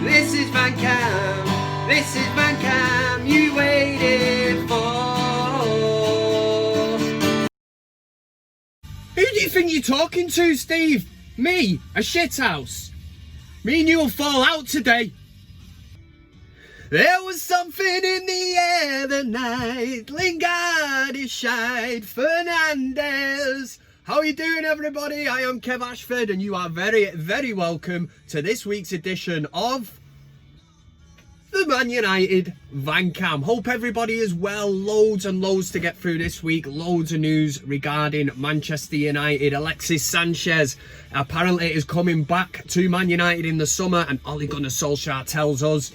This is VanCam. This is VanCam you waited for. Who do you think you're talking to, Steve? Me? A shithouse? Me and you will fall out today. There was something in the air the night Lingard is shied Fernandes. How are you doing, everybody? I am Kev Ashford and you are very, very welcome to this week's edition of the ManUtd VanCam. Hope everybody is well. Loads and loads to get through this week. Loads of news regarding Manchester United. Alexis Sanchez apparently is coming back to Man United in the summer, and Ole Gunnar Solskjaer tells us,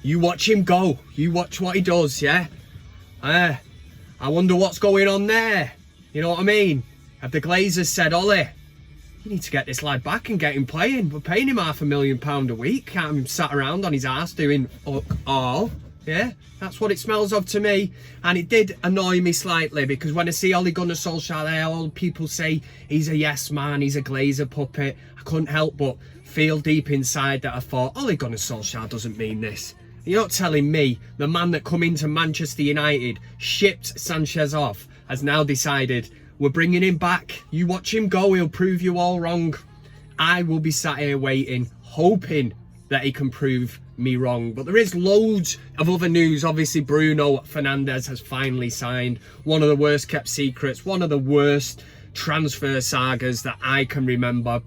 you watch him go. You watch what he does, yeah? I wonder what's going on there. You know what I mean? Have the Glazers said, Ole, you need to get this lad back and get him playing. We're paying him £500,000 a week. Can't have him sat around on his arse doing fuck all. Yeah, that's what it smells of to me. And it did annoy me slightly because when I see Ole Gunnar Solskjaer there, all people say he's a yes man, he's a Glazer puppet. I couldn't help but feel deep inside that I thought, Ole Gunnar Solskjaer doesn't mean this. You're not telling me the man that come into Manchester United, shipped Sanchez off, has now decided we're bringing him back. You watch him go, he'll prove you all wrong. I will be sat here waiting, hoping that he can prove me wrong. But there is loads of other news. Obviously, Bruno Fernandes has finally signed. One of the worst kept secrets, one of the worst transfer sagas that I can remember.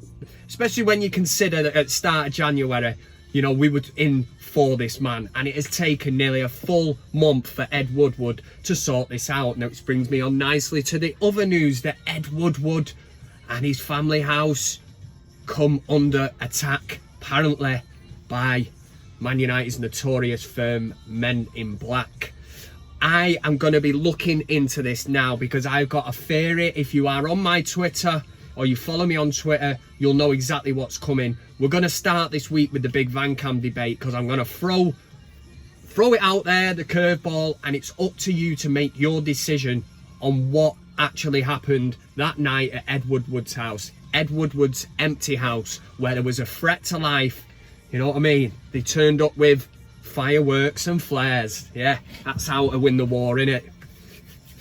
Especially when you consider that at the start of January, you know, we were in for this man, and it has taken nearly a full month for Ed Woodward to sort this out. Now, it brings me on nicely to the other news that Ed Woodward and his family house come under attack, apparently, by Man United's notorious firm, Men in Black. I am going to be looking into this now because I've got a theory. If you are on my Twitter or you follow me on Twitter, you'll know exactly what's coming. We're going to start this week with the big VanCam debate because I'm going to throw it out there, the curveball, and it's up to you to make your decision on what actually happened that night at Ed Woodward's house. Ed Woodward's empty house where there was a threat to life. You know what I mean? They turned up with fireworks and flares. Yeah, that's how to win the war, innit?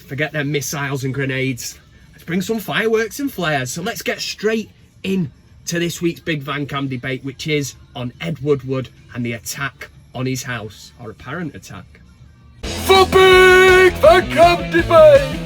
Forget them missiles and grenades. Let's bring some fireworks and flares. So let's get straight in to this week's big VanCam debate, which is on Ed Woodward and the attack on his house, or apparent attack. For big VanCam debate!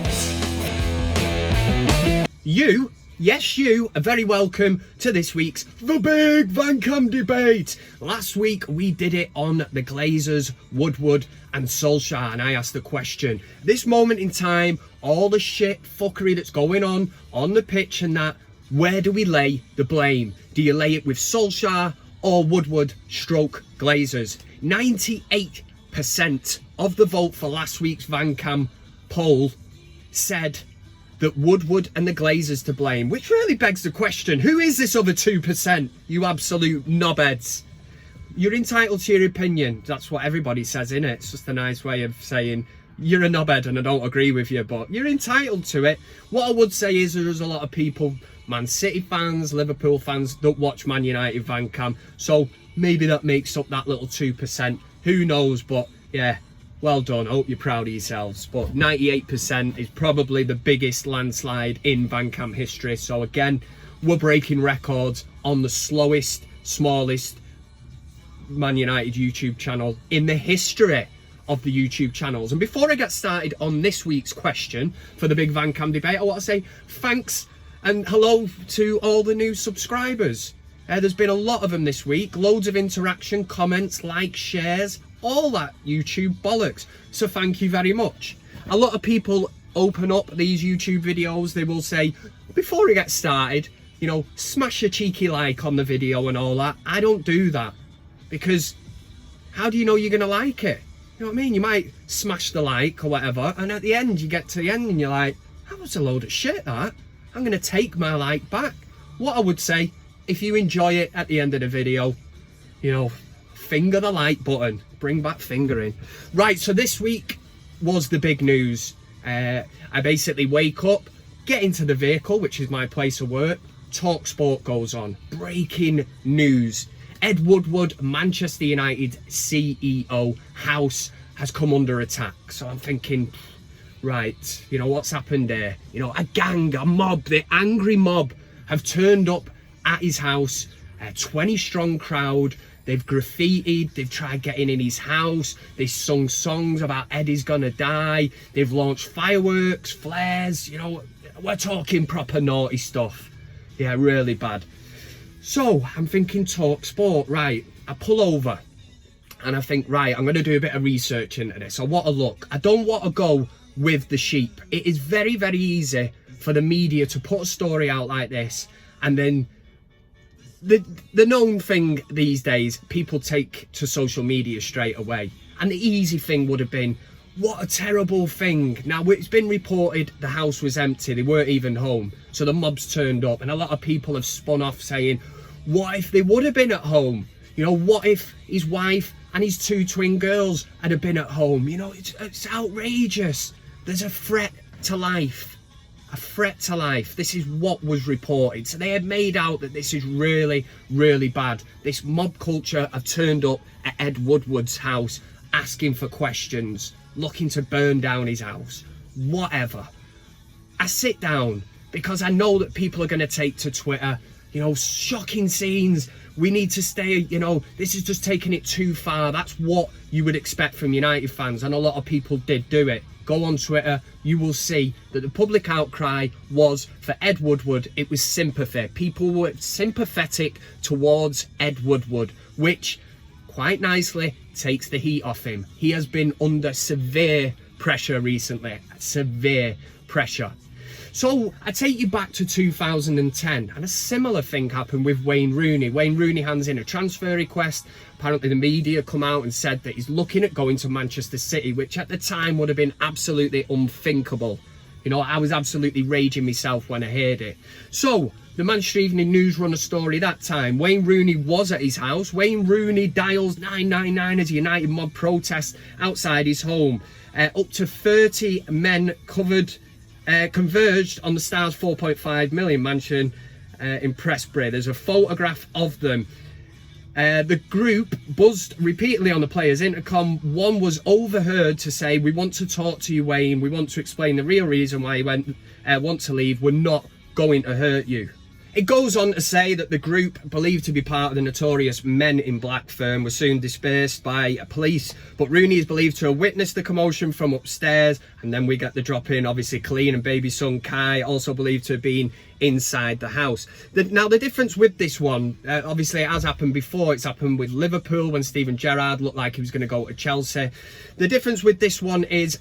You, yes you, are very welcome to this week's The Big VanCam Debate. Last week we did it on the Glazers, Woodward and Solskjaer, and I asked the question, this moment in time, all the shit fuckery that's going on the pitch and that, where do we lay the blame? Do you lay it with Solskjaer or Woodward stroke Glazers? 98% of the vote for last week's VanCam poll said that Woodward and the Glazers to blame, which really begs the question, who is this other 2%, you absolute knobheads? You're entitled to your opinion. That's what everybody says, innit? It's just a nice way of saying you're a knobhead and I don't agree with you, but you're entitled to it. What I would say is there's a lot of people, Man City fans, Liverpool fans, that watch Man United VanCam, so maybe that makes up that little 2%. Who knows? But yeah, well done. I hope you're proud of yourselves. But 98% is probably the biggest landslide in VanCam history. So again, we're breaking records on the slowest, smallest Man United YouTube channel in the history of the YouTube channels. And before I get started on this week's question for the big VanCam debate, I want to say thanks and hello to all the new subscribers. There's been a lot of them this week. Loads of interaction, comments, likes, shares, all that YouTube bollocks. So thank you very much. A lot of people open up these YouTube videos. They will say, before we get started, you know, smash a cheeky like on the video and all that. I don't do that because how do you know you're going to like it? You know what I mean? You might smash the like or whatever, and at the end, you get to the end and you're like, that was a load of shit, that. I'm going to take my like back. What I would say, if you enjoy it at the end of the video, you know, finger the like button. Bring back fingering. Right, so this week was the big news. I basically wake up, get into the vehicle, which is my place of work. TalkSport goes on. Breaking news. Ed Woodward, Manchester United CEO, house has come under attack. So I'm thinking, right, you know, what's happened there? You know, a gang, a mob, the angry mob have turned up at his house, a 20-strong crowd. They've graffitied, they've tried getting in his house, they've sung songs about Eddie's gonna die, they've launched fireworks, flares, you know, we're talking proper naughty stuff. Yeah, really bad. So I'm thinking talk sport, right, I pull over and I think, right, I'm gonna do a bit of research into this. I want to look, I don't want to go with the sheep. It is very, very easy for the media to put a story out like this, and then the known thing these days, people take to social media straight away. And the easy thing would have been, what a terrible thing. Now, it's been reported the house was empty, they weren't even home, so the mobs turned up, and a lot of people have spun off saying, what if they would have been at home? You know, what if his wife and his 2 twin girls had have been at home? You know, it's outrageous. There's a threat to life. A threat to life. This is what was reported. So they had made out that this is really, really bad. This mob culture have turned up at Ed Woodward's house, asking for questions, looking to burn down his house, whatever. I sit down because I know that people are going to take to Twitter, you know, shocking scenes. We need to stay, you know, this is just taking it too far. That's what you would expect from United fans, and a lot of people did do it. Go on Twitter, you will see that the public outcry was for Ed Woodward. It was sympathy. People were sympathetic towards Ed Woodward, which quite nicely takes the heat off him. He has been under severe pressure recently, severe pressure. So I take you back to 2010, and a similar thing happened with Wayne Rooney. Wayne Rooney hands in a transfer request. Apparently the media come out and said that he's looking at going to Manchester City, which at the time would have been absolutely unthinkable. You know, I was absolutely raging myself when I heard it. So the Manchester Evening News run a story that time. Wayne Rooney was at his house. Wayne Rooney dials 999 as a United mob protest outside his home. Up to 30 men converged on the Star's 4.5 million mansion in Prestbury. There's a photograph of them. The group buzzed repeatedly on the players' intercom. One was overheard to say, "We want to talk to you, Wayne. We want to explain the real reason why you want to leave. We're not going to hurt you." It goes on to say that the group, believed to be part of the notorious Men in Black firm, were soon dispersed by police, but Rooney is believed to have witnessed the commotion from upstairs, and then we get the drop in, obviously Colleen and baby son Kai, also believed to have been inside the house. Now the difference with this one, obviously it has happened before. It's happened with Liverpool when Steven Gerrard looked like he was going to go to Chelsea. The difference with this one is,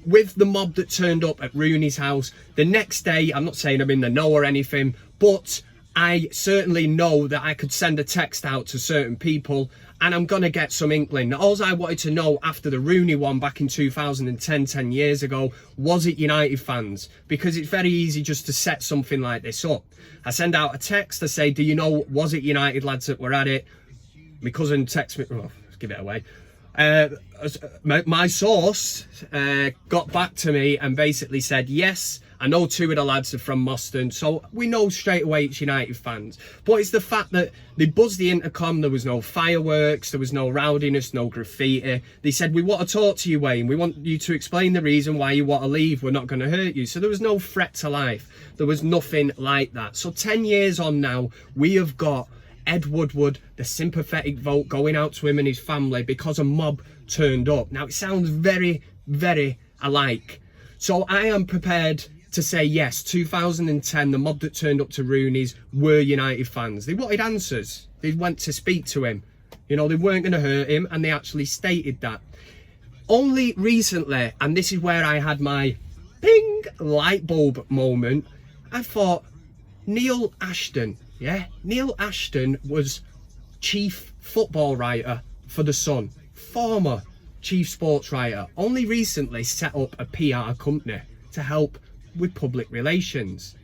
with the mob that turned up at Rooney's house, the next day, I'm not saying I'm in the know or anything, but I certainly know that I could send a text out to certain people and I'm going to get some inkling. All I wanted to know after the Rooney one back in 2010, 10 years ago, was it United fans? Because it's very easy just to set something like this up. I send out a text, I say, do you know, was it United lads that were at it? My cousin texts me, oh, let's give it away. My source got back to me and basically said, yes, I know 2 of the lads are from Moston, so we know straight away it's United fans. But it's the fact that they buzzed the intercom, there was no fireworks, there was no rowdiness, no graffiti. They said, we want to talk to you, Wayne. We want you to explain the reason why you want to leave. We're not going to hurt you. So there was no threat to life. There was nothing like that. So 10 years on now, we have got Ed Woodward, the sympathetic vote going out to him and his family because a mob turned up. Now it sounds very, very alike. So I am prepared to say yes, 2010, the mob that turned up to Rooney's were United fans. They wanted answers. They went to speak to him. You know, they weren't going to hurt him, and they actually stated that. Only recently, and this is where I had my ping light bulb moment, I thought, Neil Ashton, yeah? Neil Ashton was chief football writer for The Sun, former chief sports writer, only recently set up a PR company to help with public relations.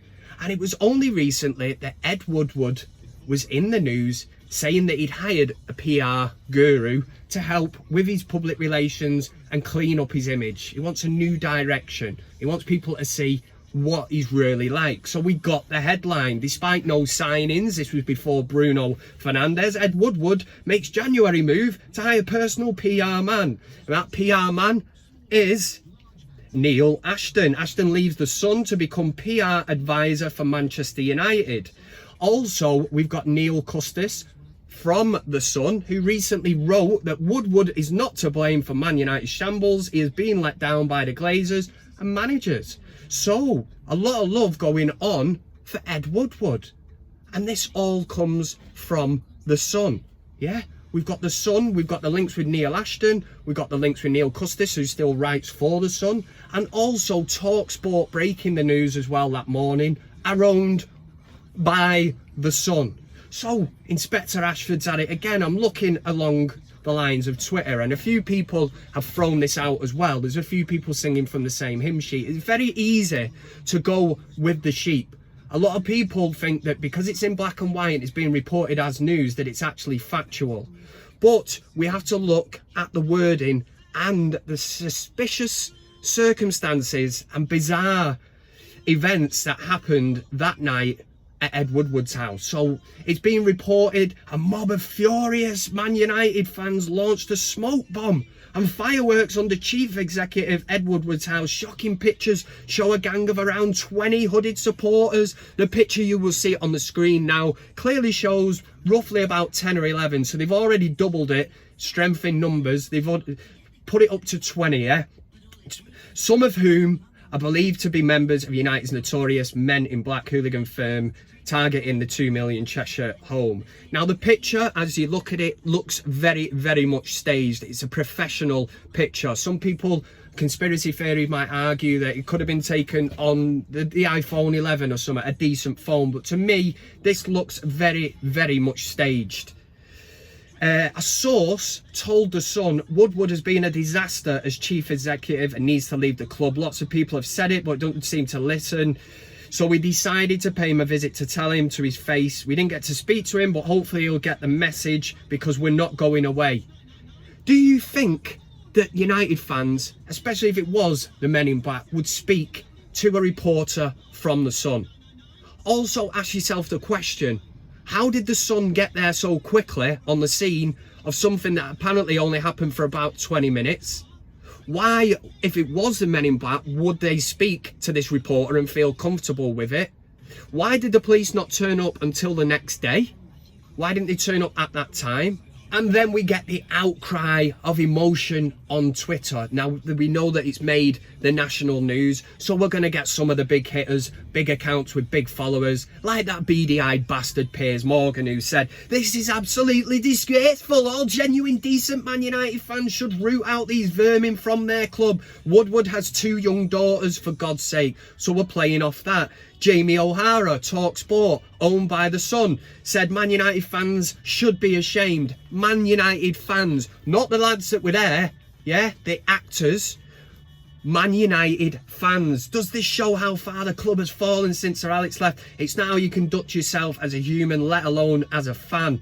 And it was only recently that Ed Woodward was in the news saying that he'd hired a PR guru to help with his public relations and clean up his image. He wants a new direction. He wants people to see what he's really like. So we got the headline: despite no signings, this was before Bruno Fernandes, Ed Woodward makes January move to hire personal PR man. And that PR man is Neil Ashton. Ashton leaves the Sun to become PR advisor for Manchester United. Also, we've got Neil Custis from the Sun, who recently wrote that Woodward is not to blame for Man United's shambles. He has been let down by the Glazers and managers. So, a lot of love going on for Ed Woodward. And this all comes from the Sun. Yeah, we've got the Sun, we've got the links with Neil Ashton, we've got the links with Neil Custis, who still writes for the Sun, and also TalkSport breaking the news as well that morning, are owned by the Sun. So, Inspector Ashford's at it again. I'm looking along the lines of Twitter, and a few people have thrown this out as well. There's a few people singing from the same hymn sheet. It's very easy to go with the sheep. A lot of people think that because it's in black and white and it's being reported as news, that it's actually factual. But we have to look at the wording and the suspicious circumstances and bizarre events that happened that night at Ed Woodward's house. So it's been reported a mob of furious Man United fans launched a smoke bomb and fireworks under Chief Executive Ed Woodward's house. Shocking pictures show a gang of around 20 hooded supporters. The picture you will see on the screen now clearly shows roughly about 10 or 11. So they've already doubled it, strength in numbers. They've put it up to 20, yeah? Some of whom are believed to be members of United's notorious Men in Black hooligan firm targeting the 2 million Cheshire home. Now the picture, as you look at it, looks very, very much staged. It's a professional picture. Some people, conspiracy theory, might argue that it could have been taken on the iPhone 11 or something, a decent phone. But to me, this looks very, very much staged. A source told the Sun Woodward has been a disaster as chief executive and needs to leave the club. Lots of people have said it, but don't seem to listen. So we decided to pay him a visit to tell him to his face. We didn't get to speak to him, but hopefully he'll get the message because we're not going away. Do you think that United fans, especially if it was the Men in Black, would speak to a reporter from the Sun? Also ask yourself the question, how did the Sun get there so quickly on the scene of something that apparently only happened for about 20 minutes? Why, if it was the Men in Black, would they speak to this reporter and feel comfortable with it? Why did the police not turn up until the next day? Why didn't they turn up at that time? And then we get the outcry of emotion on Twitter. Now, we know that it's made the national news, so we're going to get some of the big hitters, big accounts with big followers, like that beady-eyed bastard Piers Morgan, who said, "This is absolutely disgraceful. All genuine, decent Man United fans should root out these vermin from their club. Woodward has 2 young daughters, for God's sake." So we're playing off that. Jamie O'Hara, TalkSport, owned by the Sun, said Man United fans should be ashamed. Man United fans, not the lads that were there, yeah, the actors. Man United fans. Does this show how far the club has fallen since Sir Alex left? It's not how you conduct yourself as a human, let alone as a fan.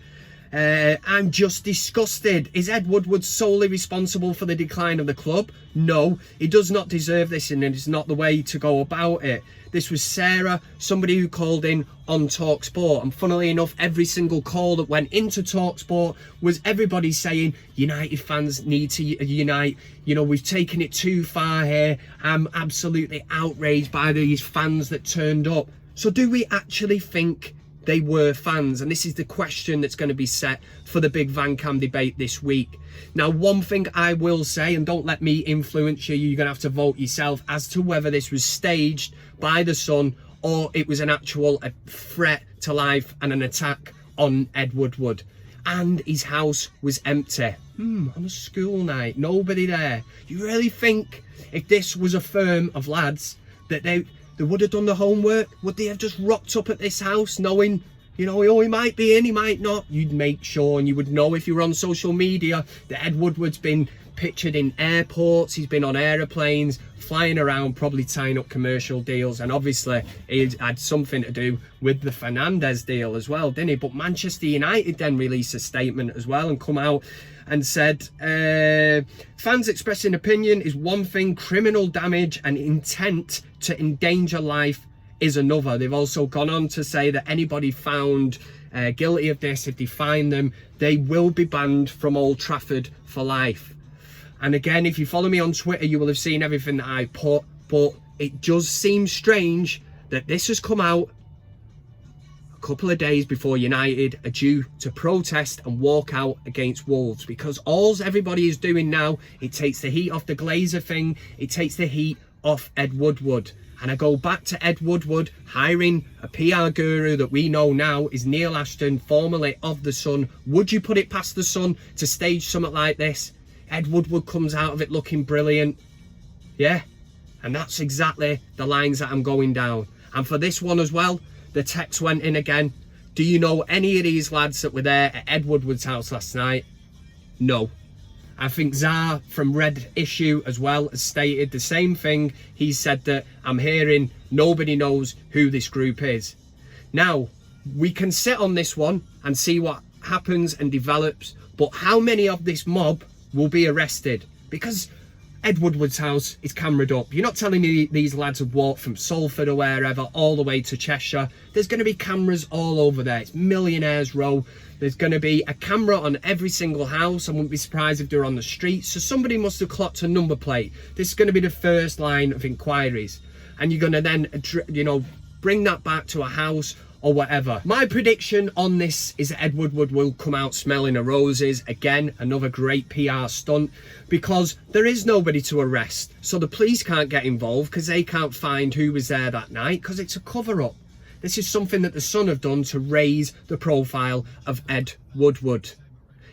I'm just disgusted. Is Ed Woodward solely responsible for the decline of the club? No, he does not deserve this, and it's not the way to go about it. This was Sarah, somebody who called in on TalkSport, and funnily enough, every single call that went into TalkSport was everybody saying United fans need to unite. You know, we've taken it too far here. I'm absolutely outraged by these fans that turned up. So do we actually think they were fans? And this is the question that's going to be set for the big VanCam debate this week. Now, one thing I will say, and don't let me influence you, you're going to have to vote yourself as to whether this was staged by the Sun or it was an actual threat to life and an attack on Ed Woodward. And his house was empty. On a school night, nobody there. You really think if this was a firm of lads that they would have done the homework? Would they have just rocked up at this house knowing You know, oh, he might be in, he might not. You'd make sure, and you would know if you were on social media that Ed Woodward's been pictured in airports, he's been on aeroplanes, flying around, probably tying up commercial deals, and obviously it had something to do with the Fernandes deal as well, didn't he? But Manchester United then released a statement as well and come out and said, fans expressing opinion is one thing, criminal damage and intent to endanger life is another. They've also gone on to say that anybody found guilty of this, if they find them, they will be banned from Old Trafford for life. And again, if you follow me on Twitter, you will have seen everything that I put, but it does seem strange that this has come out a couple of days before United are due to protest and walk out against Wolves, because all everybody is doing now, it takes the heat off the Glazer thing, it takes the heat off Ed Woodward. And I go back to Ed Woodward hiring a PR guru that we know now is Neil Ashton, formerly of The Sun. Would you put it past The Sun to stage something like this? Ed Woodward comes out of it looking brilliant. Yeah, and that's exactly the lines that I'm going down. And for this one as well, the text went in again. Do you know any of these lads that were there at Ed Woodward's house last night? No. I think Zar from Red Issue as well has stated the same thing. He said that I'm hearing nobody knows who this group is. Now, we can sit on this one and see what happens and develops, but how many of this mob will be arrested? Because Ed Woodward's house is cameraed up. You're not telling me these lads have walked from Salford or wherever all the way to Cheshire. There's going to be cameras all over there. It's Millionaires Row. There's going to be a camera on every single house. I wouldn't be surprised if they're on the streets. So somebody must have clocked a number plate. This is going to be the first line of inquiries. And you're going to then, you know, bring that back to a house or whatever. My prediction on this is that Ed Woodward will come out smelling of roses. Again, another great PR stunt, because there is nobody to arrest. So the police can't get involved because they can't find who was there that night, because it's a cover-up. This is something that the Sun have done to raise the profile of Ed Woodward.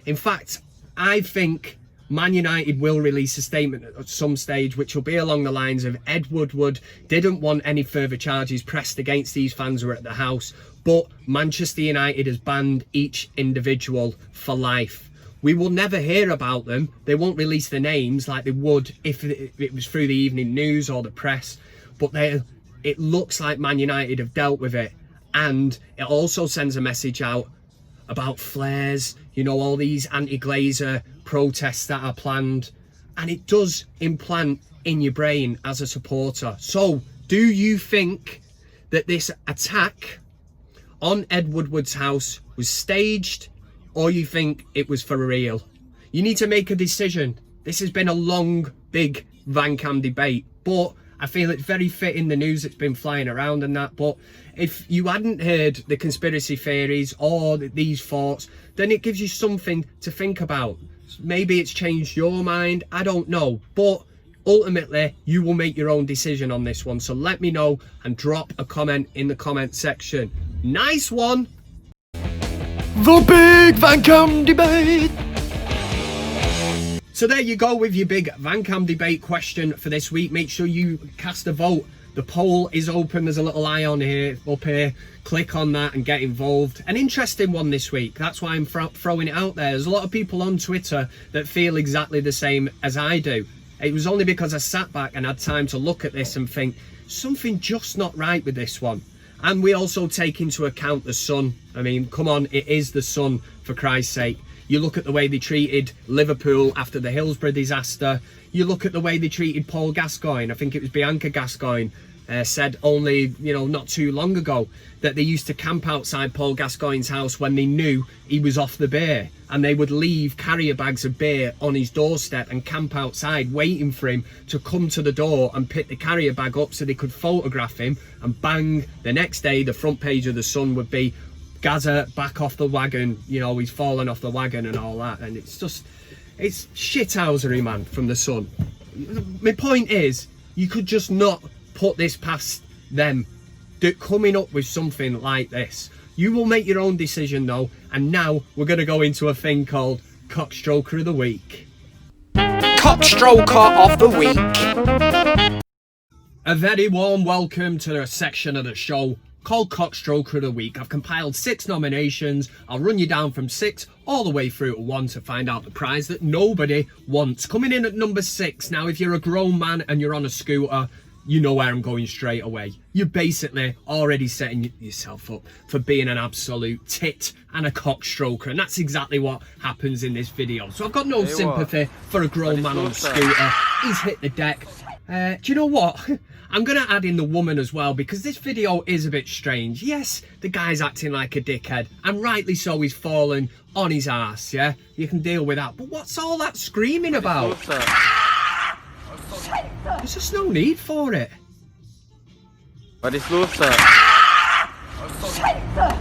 In fact, I think Man United will release a statement at some stage which will be along the lines of Ed Woodward didn't want any further charges pressed against these fans who were at the house, but Manchester United has banned each individual for life. We will never hear about them. They won't release the names like they would if it was through the evening news or the press, but it looks like Man United have dealt with it. And it also sends a message out about flares, you know, all these anti-Glazer protests that are planned, and it does implant in your brain as a supporter. So do you think that this attack on Ed Woodward's house was staged, or you think it was for real? You need to make a decision. This has been a long, big VanCam debate, but I feel it's very fitting, the news that's been flying around and that. But if you hadn't heard the conspiracy theories or these thoughts, then it gives you something to think about. Maybe it's changed your mind, I don't know. But ultimately, you will make your own decision on this one. So let me know and drop a comment in the comment section. Nice one! The Big VanCam Debate! So there you go with your big VanCam debate question for this week. Make sure you cast a vote. The poll is open. There's a little eye on here, up here. Click on that and get involved. An interesting one this week. That's why I'm throwing it out there. There's a lot of people on Twitter that feel exactly the same as I do. It was only because I sat back and had time to look at this and think, something just not right with this one. And we also take into account the Sun. I mean, come on, it is the Sun, for Christ's sake. You look at the way they treated Liverpool after the Hillsborough disaster. You look at the way they treated Paul Gascoigne. I think it was Bianca Gascoigne said only, not too long ago that they used to camp outside Paul Gascoigne's house when they knew he was off the beer. And they would leave carrier bags of beer on his doorstep and camp outside waiting for him to come to the door and pick the carrier bag up so they could photograph him. And bang, the next day the front page of the Sun would be, Gaza back off the wagon, he's fallen off the wagon and all that. And it's shithousery, man, from the Sun. My point is, you could just not put this past them coming up with something like this. You will make your own decision though, and now we're going to go into a thing called CockStroker of the Week. CockStroker of the Week. A very warm welcome to a section of the show called CockStroker of the Week. I've compiled 6 nominations. I'll run you down from 6 all the way through to 1 to find out the prize that nobody wants. Coming in at number 6. Now, if you're a grown man and you're on a scooter, you know where I'm going straight away. You're basically already setting yourself up for being an absolute tit and a cockstroker, and that's exactly what happens in this video. So I've got no sympathy for a grown man on a scooter. He's hit the deck. Do you know what? I'm going to add in the woman as well, because this video is a bit strange. Yes, the guy's acting like a dickhead, and rightly so, he's fallen on his ass, yeah? You can deal with that. But what's all that screaming about? There's just no need for it. Was ist los da? Scheiße!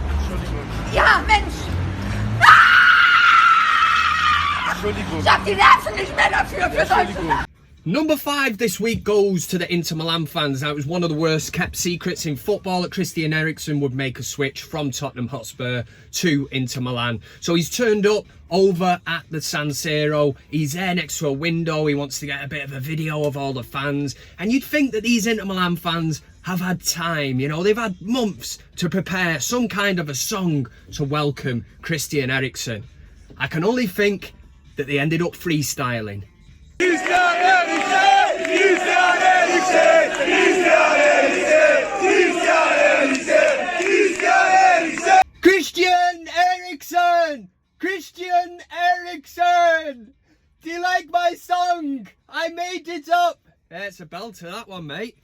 Ja, Mensch! Entschuldigung. Ich hab die Nerven nicht mehr dafür, für solche... Number 5 this week goes to the Inter Milan fans. Now, it was one of the worst kept secrets in football that Christian Eriksen would make a switch from Tottenham Hotspur to Inter Milan. So he's turned up over at the San Siro. He's there next to a window. He wants to get a bit of a video of all the fans. And you'd think that these Inter Milan fans have had time, you know, they've had months to prepare some kind of a song to welcome Christian Eriksen. I can only think that they ended up freestyling. Christian Eriksen! Christian Eriksen! Do you like my song? I made it up! Yeah, it's a belter, that one, mate.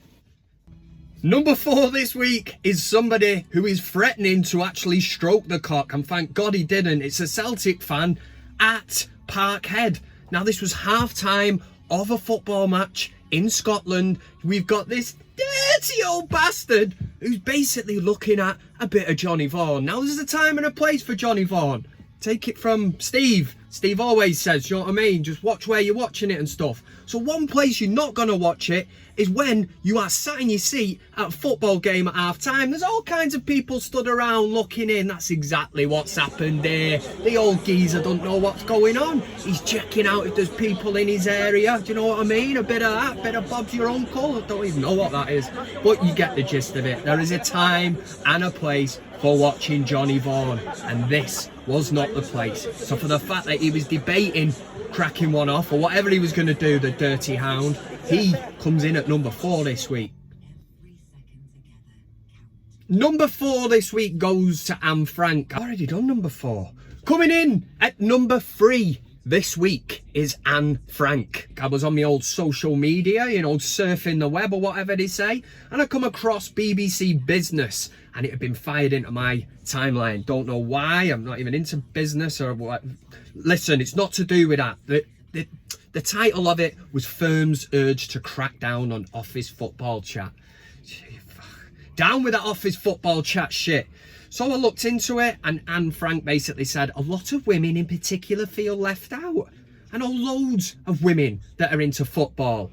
Number 4 this week is somebody who is threatening to actually stroke the cock, and thank God he didn't. It's a Celtic fan at Parkhead. Now, this was half-time of a football match in Scotland. We've got this dirty old bastard who's basically looking at a bit of Johnny Vaughan. Now, there's a time and a place for Johnny Vaughan. Take it from Steve. Steve always says, you know what I mean? Just watch where you're watching it and stuff. So one place you're not going to watch it is when you are sat in your seat at a football game at half time. There's all kinds of people stood around looking in. That's exactly what's happened here. The old geezer don't know what's going on. He's checking out if there's people in his area. Do you know what I mean? A bit of that, bit of Bob's your uncle. I don't even know what that is. But you get the gist of it. There is a time and a place for watching Johnny Vaughan, and this was not the place. So for the fact that he was debating cracking one off or whatever he was going to do, the dirty hound, he comes in at number 4 this week. Number 4 this week goes to Anne Frank. I've already done number 4. Coming in at number 3 this week is Anne Frank. I was on my old social media, you know, surfing the web or whatever they say, and I come across BBC Business, and it had been fired into my timeline. Don't know why. I'm not even into business or what. Listen, it's not to do with that. The title of it was Firms Urge to Crack Down on Office Football Chat. Down with that office football chat shit. So I looked into it, and Anne Frank basically said a lot of women in particular feel left out. I know loads of women that are into football.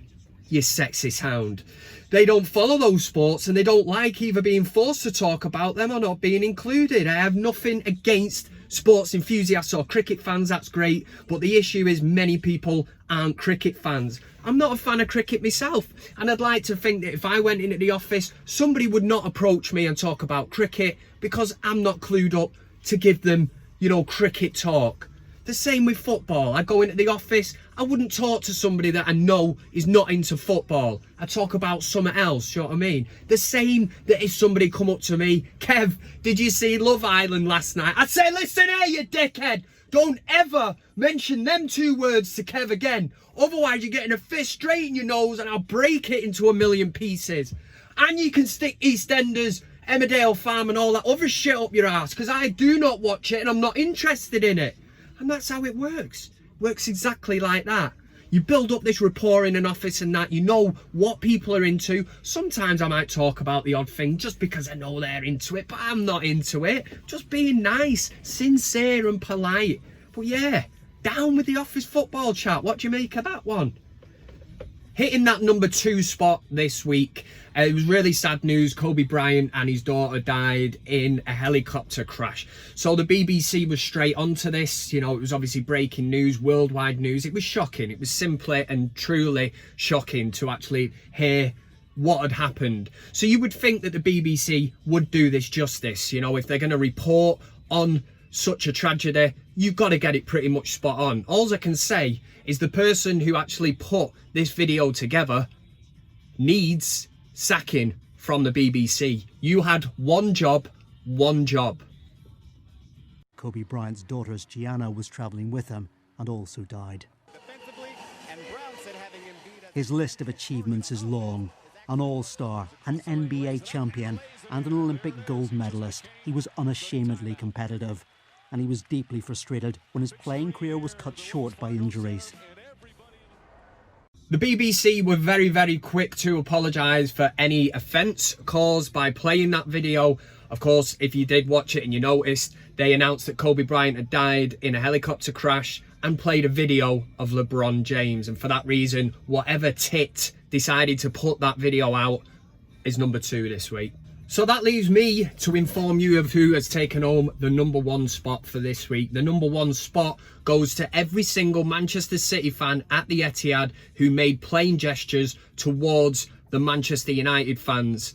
You sexist hound. They don't follow those sports, and they don't like either being forced to talk about them or not being included. I have nothing against sports enthusiasts or cricket fans, that's great, but the issue is many people aren't cricket fans. I'm not a fan of cricket myself, and I'd like to think that if I went into the office, somebody would not approach me and talk about cricket because I'm not clued up to give them, you know, cricket talk. The same with football. I go into the office, I wouldn't talk to somebody that I know is not into football. I talk about something else, you know what I mean? The same that if somebody come up to me, Kev, did you see Love Island last night? I'd say, listen here, you dickhead. Don't ever mention them 2 words to Kev again. Otherwise, you're getting a fist straight in your nose and I'll break it into a million pieces. And you can stick EastEnders, Emmerdale Farm and all that other shit up your ass, because I do not watch it and I'm not interested in it. And that's how it works. Works exactly like that. You build up this rapport in an office and that, you know what people are into. Sometimes I might talk about the odd thing just because I know they're into it, but I'm not into it. Just being nice, sincere and polite. But yeah, down with the office football chat. What do you make of that one? Hitting that number 2 spot this week, it was really sad news. Kobe Bryant and his daughter died in a helicopter crash. So the BBC was straight onto this. You know, it was obviously breaking news, worldwide news. It was shocking. It was simply and truly shocking to actually hear what had happened. So you would think that the BBC would do this justice. You know, if they're going to report on such a tragedy, you've got to get it pretty much spot on. All I can say is the person who actually put this video together needs sacking from the BBC. You had one job. Kobe Bryant's daughter Gianna was travelling with him and also died. His list of achievements is long. An all-star, an NBA champion and an Olympic gold medalist, he was unashamedly competitive. And he was deeply frustrated when his playing career was cut short by injuries. The BBC were very, very quick to apologise for any offence caused by playing that video. Of course, if you did watch it and you noticed, they announced that Kobe Bryant had died in a helicopter crash and played a video of LeBron James. And for that reason, whatever tit decided to put that video out is number 2 this week. So that leaves me to inform you of who has taken home the number 1 spot for this week. The number 1 spot goes to every single Manchester City fan at the Etihad who made plain gestures towards the Manchester United fans.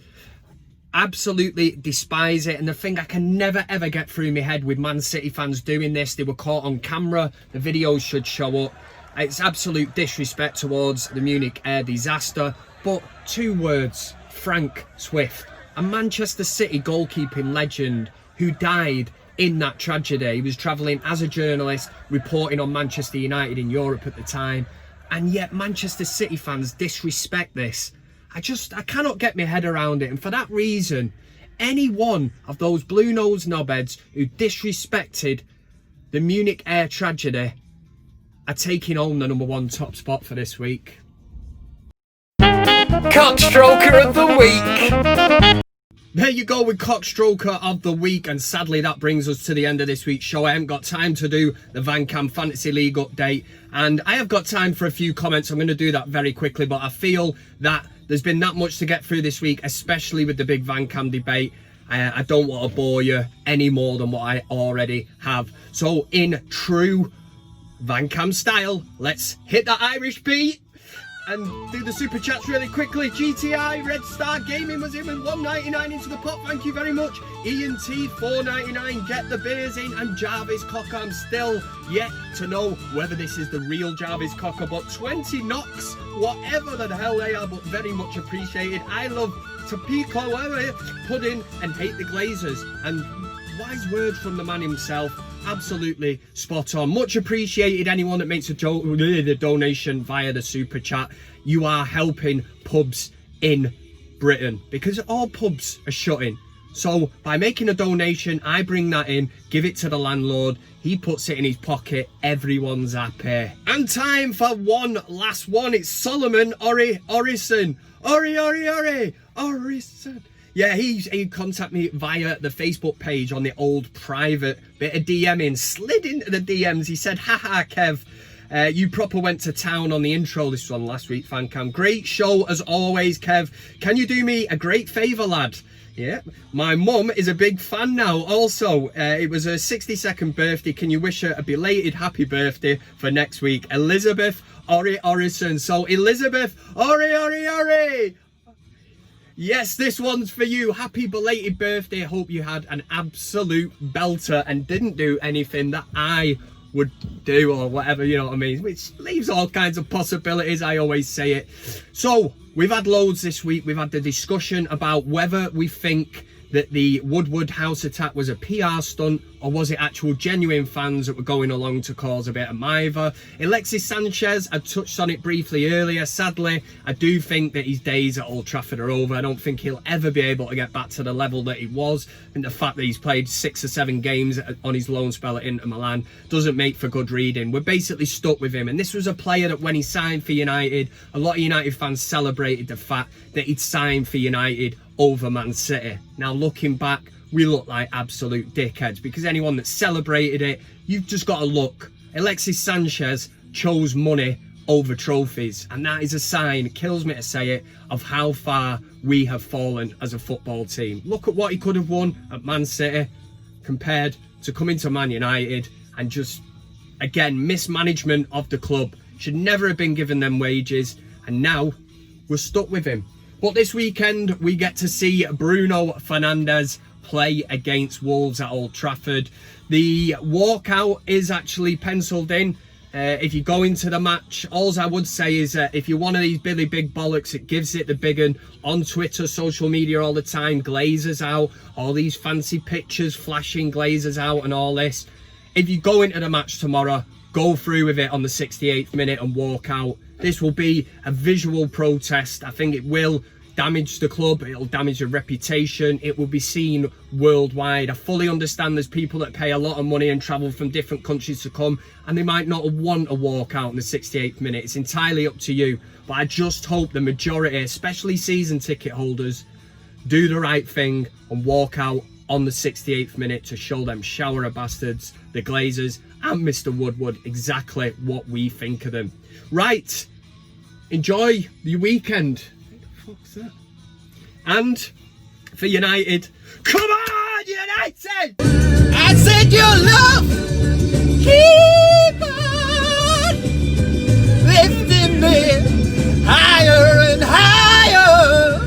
Absolutely despise it, and the thing I can never ever get through my head with Man City fans doing this, they were caught on camera, the videos should show up. It's absolute disrespect towards the Munich air disaster. But 2 words, Frank Swift, a Manchester City goalkeeping legend who died in that tragedy. He was travelling as a journalist reporting on Manchester United in Europe at the time, and yet Manchester City fans disrespect this. I cannot get my head around it, and for that reason, any one of those blue-nosed knobheads who disrespected the Munich air tragedy are taking home the number 1 top spot for this week. CockStroker of the week. There you go with CockStroker of the week, and sadly that brings us to the end of this week's show. I haven't got time to do the VanCam Fantasy League update, and I have got time for a few comments. I'm going to do that very quickly, but I feel that there's been that much to get through this week, especially with the big VanCam debate. I don't want to bore you any more than what I already have. So in true VanCam style, let's hit that Irish beat and do the super chats really quickly. GTI Red Star Gaming was in with $1.99 into the pot, thank you very much. Ian T $4.99, get the beers in, and Jarvis Cocker. I'm still yet to know whether this is the real Jarvis Cocker, but 20 knocks, whatever the hell they are, but very much appreciated. I love Topeko pudding and hate the Glazers, and wise words from the man himself. Absolutely spot on. Much appreciated anyone that makes the donation via the super chat. You are helping pubs in Britain because all pubs are shutting. So by making a donation, I bring that in, give it to the landlord, he puts it in his pocket, everyone's happy. And time for one last one. It's Solomon Orison. Orison. Yeah, he contacted me via the Facebook page on the old private bit of DMing, slid into the DMs. He said, haha, Kev, you proper went to town on the intro. This was on last week, VanCam. Great show as always, Kev. Can you do me a great favour, lad? Yeah, my mum is a big fan now. Also, it was her 62nd birthday. Can you wish her a belated happy birthday for next week? Elizabeth Orison. So, Elizabeth, Ori. Yes, this one's for you. Happy belated birthday. Hope you had an absolute belter and didn't do anything that I would do or whatever, you know what I mean? Which leaves all kinds of possibilities, I always say it. So, we've had loads this week. We've had the discussion about whether we think that the Woodward house attack was a PR stunt or was it actual genuine fans that were going along to cause a bit of mither. Alexis Sanchez, I touched on it briefly earlier. Sadly, I do think that his days at Old Trafford are over. I don't think he'll ever be able to get back to the level that he was. And the fact that he's played 6 or 7 games on his loan spell at Inter Milan doesn't make for good reading. We're basically stuck with him. And this was a player that when he signed for United, a lot of United fans celebrated the fact that he'd signed for United over Man City. Now looking back, we look like absolute dickheads because anyone that celebrated it, you've just got to look. Alexis Sanchez chose money over trophies, and that is a sign, it kills me to say it, of how far we have fallen as a football team. Look at what he could have won at Man City compared to coming to Man United, and just, again, mismanagement of the club. Should never have been given them wages, and now we're stuck with him. But this weekend we get to see Bruno Fernandes play against Wolves at Old Trafford. The walkout is actually penciled in. If you go into the match, all I would say is if you're one of these Billy Big Bollocks that gives it the big un on Twitter, social media all the time, glazers out, all these fancy pictures, flashing glazers out and all this. If you go into the match tomorrow, go through with it on the 68th minute and walk out. This will be a visual protest. I think it will damage the club, it'll damage the reputation, it will be seen worldwide. I fully understand there's people that pay a lot of money and travel from different countries to come, and they might not want to walk out in the 68th minute. It's entirely up to you, but I just hope the majority, especially season ticket holders, do the right thing and walk out on the 68th minute to show them shower of bastards, the Glazers and Mr. Woodward, exactly what we think of them. Right, enjoy your weekend. Fuck's that? And for United, come on United! I said your love, keep on lifting me higher and higher.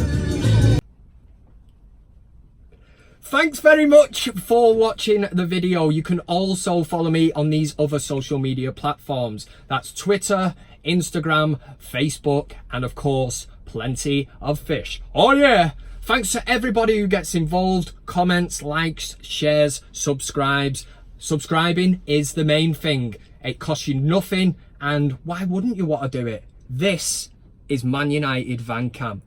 Thanks very much for watching the video. You can also follow me on these other social media platforms. That's Twitter, Instagram, Facebook, and of course, plenty of fish. Oh yeah! Thanks to everybody who gets involved, comments, likes, shares, subscribes. Subscribing is the main thing. It costs you nothing, and why wouldn't you want to do it? This is ManUtd VanCam.